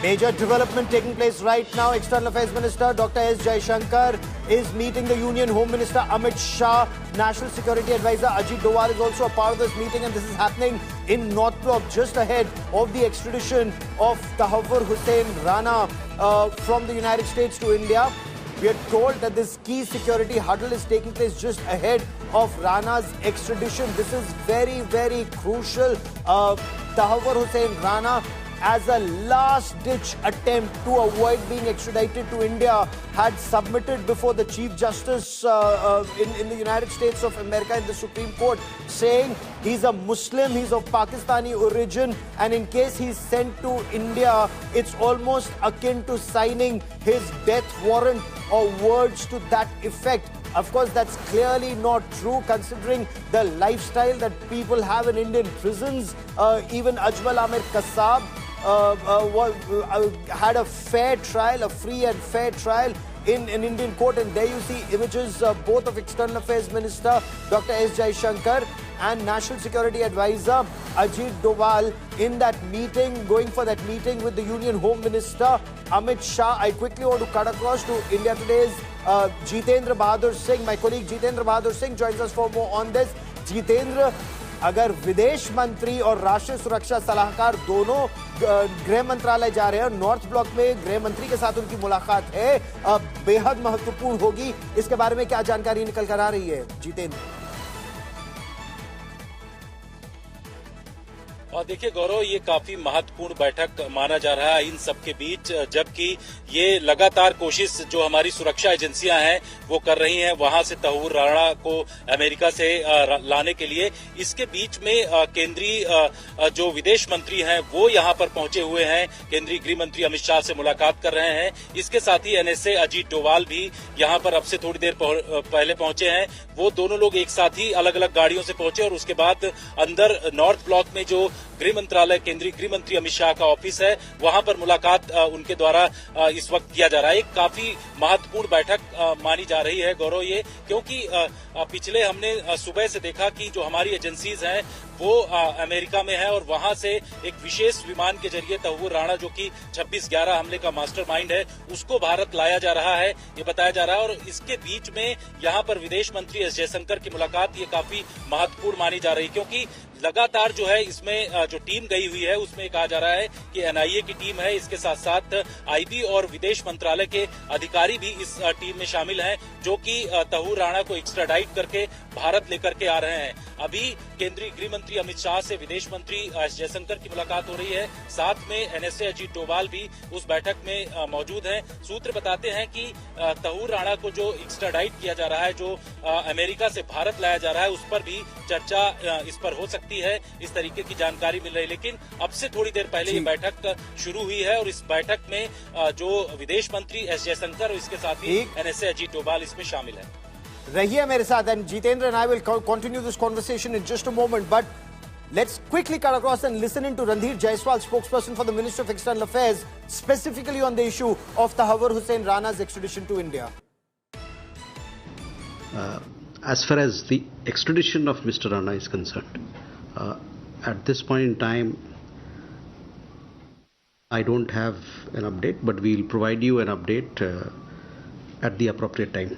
Major development taking place right now. External Affairs Minister Dr. S. Jaishankar is meeting the Union Home Minister Amit Shah. National Security Advisor Ajit Doval is also a part of this meeting, and this is happening in North Block just ahead of the extradition of Tahawwur Hussain Rana from the United States to India. We are told that this key security huddle is taking place just ahead of Rana's extradition. This is very, very crucial. Tahawwur Hussain Rana, as a last-ditch attempt to avoid being extradited to India, had submitted before the Chief Justice in the United States of America in the Supreme Court, saying he's a Muslim, he's of Pakistani origin, and in case he's sent to India, it's almost akin to signing his death warrant or words to that effect. Of course, that's clearly not true, considering the lifestyle that people have in Indian prisons. Even Ajmal Amir Kassab had a fair trial, a free and fair trial in an Indian court, and there you see images both of External Affairs Minister Dr. S. Jaishankar and National Security Advisor Ajit Doval in that meeting, going for that meeting with the Union Home Minister Amit Shah. I quickly want to cut across to India Today's Jitendra Bahadur Singh. My colleague Jitendra Bahadur Singh joins us for more on this. Jitendra, अगर विदेश मंत्री और राष्ट्रीय सुरक्षा सलाहकार दोनों गृह मंत्रालय जा रहे हैं और नॉर्थ ब्लॉक में गृह मंत्री के साथ उनकी मुलाकात है, बेहद महत्वपूर्ण होगी, इसके बारे में क्या जानकारी निकल कर आ रही है जितेंद्र? और देखिए गौरव, ये काफी महत्वपूर्ण बैठक माना जा रहा है इन सबके बीच, जबकि ये लगातार कोशिश जो हमारी सुरक्षा एजेंसियां हैं वो कर रही हैं वहां से तहव्वुर राणा को अमेरिका से लाने के लिए। इसके बीच में केंद्रीय जो विदेश मंत्री हैं वो यहां पर पहुंचे हुए हैं, केंद्रीय गृह मंत्री अमित शाह से मुलाकात कर रहे हैं। इसके साथ ही एनएसए अजीत डोवाल भी यहां पर अब से थोड़ी देर पहले पहुंचे हैं। वो दोनों लोग एक साथ ही अलग अलग गाड़ियों से पहुंचे और उसके बाद अंदर नॉर्थ ब्लॉक में जो गृह मंत्रालय केंद्रीय गृह मंत्री अमित शाह का ऑफिस है वहां पर मुलाकात उनके द्वारा इस वक्त किया जा रहा है। एक काफी महत्वपूर्ण बैठक मानी जा रही है गौरव ये, क्योंकि पिछले हमने सुबह से देखा कि जो हमारी एजेंसीज हैं वो अमेरिका में है और वहां से एक विशेष विमान के जरिए तहव्वुर राणा, जो कि 26/11 हमले का मास्टरमाइंड है, उसको भारत लाया जा रहा है, ये बताया जा रहा है। और इसके बीच में यहां पर विदेश मंत्री एस जयशंकर की मुलाकात ये काफी महत्वपूर्ण मानी जा रही, क्योंकि लगातार जो है इसमें जो टीम गई हुई है उसमें कहा जा रहा है कि एनआईए की टीम है, इसके साथ साथ आईबी और विदेश मंत्रालय के अधिकारी भी इस टीम में शामिल हैं, जो कि तहव्वुर राणा को एक्स्ट्राडाइट करके भारत लेकर के आ रहे हैं। अभी केंद्रीय गृह मंत्री अमित शाह से विदेश मंत्री एस जयशंकर की मुलाकात हो रही है, साथ में एनएसए अजीत डोभाल भी उस बैठक में मौजूद हैं। सूत्र बताते हैं कि तहव्वुर राणा को जो एक्स्ट्राडाइट किया जा रहा है, जो अमेरिका से भारत लाया जा रहा है, उस पर भी चर्चा इस पर हो सकती है, इस तरीके की जानकारी मिल रही है। लेकिन अब से थोड़ी देर पहले ये बैठक शुरू हुई है और इस बैठक में जो विदेश मंत्री एस जयशंकर और इसके साथ ही एनएसए अजीत डोभाल इसमें शामिल है। रहिए मेरे साथ, and Jitendra and I will continue this conversation in just a moment, but let's quickly cut across and listen into Randhir Jaiswal, spokesperson for the Ministry of External Affairs, specifically on the issue of Tahawwur Hussain Rana's extradition to India. As far as the extradition of Mr. Rana is concerned, at this point in time, I don't have an update, but we'll provide you an update at the appropriate time.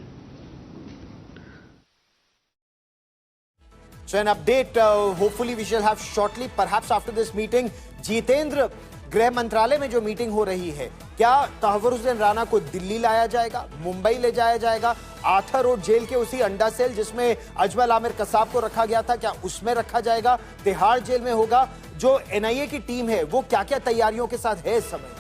So an update hopefully we shall have shortly, perhaps after this meeting. Jitendra, गृह मंत्रालय में जो meeting हो रही है, क्या तहव्वुर हुसैन राणा को दिल्ली लाया जाएगा, मुंबई ले जाया जाएगा, आर्थर रोड जेल के उसी अंडा सेल जिसमें अजमल आमिर कसाब को रखा गया था, क्या उसमें रखा जाएगा, तिहाड़ जेल में होगा? जो एनआईए की टीम है वो क्या क्या तैयारियों के साथ है इस समय?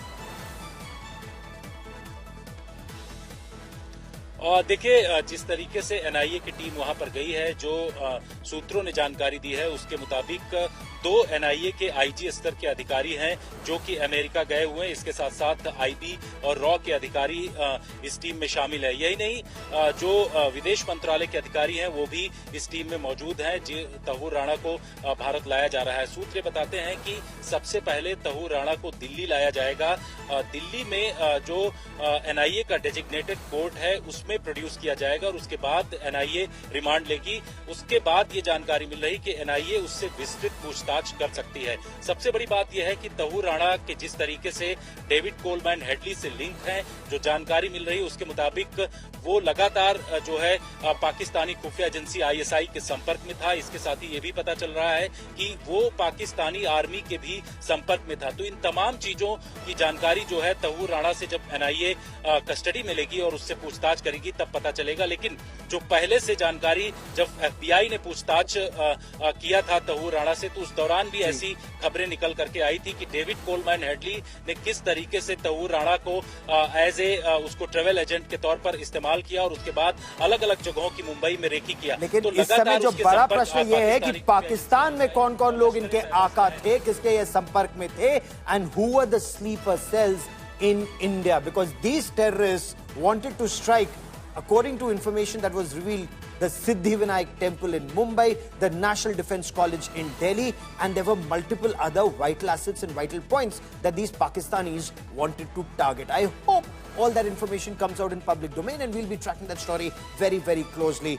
और देखिए, जिस तरीके से एनआईए की टीम वहां पर गई है, जो सूत्रों ने जानकारी दी है उसके मुताबिक 2 एनआईए के आईजी स्तर के अधिकारी हैं जो कि अमेरिका गए हुए हैं। इसके साथ साथ आईबी और रॉ के अधिकारी इस टीम में शामिल है। यही नहीं, जो विदेश मंत्रालय के अधिकारी हैं वो भी इस टीम में मौजूद हैं। तहव्वुर राणा को भारत लाया जा रहा है। सूत्र बताते हैं कि सबसे पहले तहव्वुर राणा को दिल्ली लाया जाएगा। दिल्ली में जो एनआईए का डेजिग्नेटेड कोर्ट है उसमें में प्रोड्यूस किया जाएगा और उसके बाद एनआईए रिमांड लेगी। उसके बाद ये जानकारी मिल रही कि एनआईए उससे विस्तृत पूछताछ कर सकती है। सबसे बड़ी बात यह है कि तहूर राणा के जिस तरीके से डेविड कोलमैन हेडली से लिंक है, जो जानकारी मिल रही है उसके मुताबिक वो लगातार जो है पाकिस्तानी खुफिया एजेंसी आईएसआई के संपर्क में था। इसके साथ ही ये भी पता चल रहा है कि वो पाकिस्तानी आर्मी के भी संपर्क में था। तो इन तमाम चीजों की जानकारी जो है तहूर राणा से जब एनआईए कस्टडी में लेगी और उससे पूछताछ करेगी तब पता चलेगा। लेकिन जो पहले से जानकारी जब एफबीआई ने पूछताछ किया था तहूर राणा से, तो उस दौरान भी ऐसी खबरें निकल करके आई थी कि डेविड कोलमैन हेडली ने किस तरीके से तहूर राणा को एज ए उसको ट्रेवल एजेंट के तौर पर इस्तेमाल किया और उसके बाद अलग अलग जगहों की मुंबई में रेकी किया। लेकिन तो इस समय जो बड़ा प्रश्न ये है कि पाकिस्तान में कौन कौन लोग इनके आका थे, किसके ये संपर्क में थे, and who were the sleeper cells in India, because these terrorists wanted to strike, according to information that was revealed, the Siddhivinayak temple in Mumbai, the National Defence College in Delhi, and there were multiple other vital assets and vital points that these Pakistanis wanted to target. I hope all that information comes out in public domain, and we'll be tracking that story very, very closely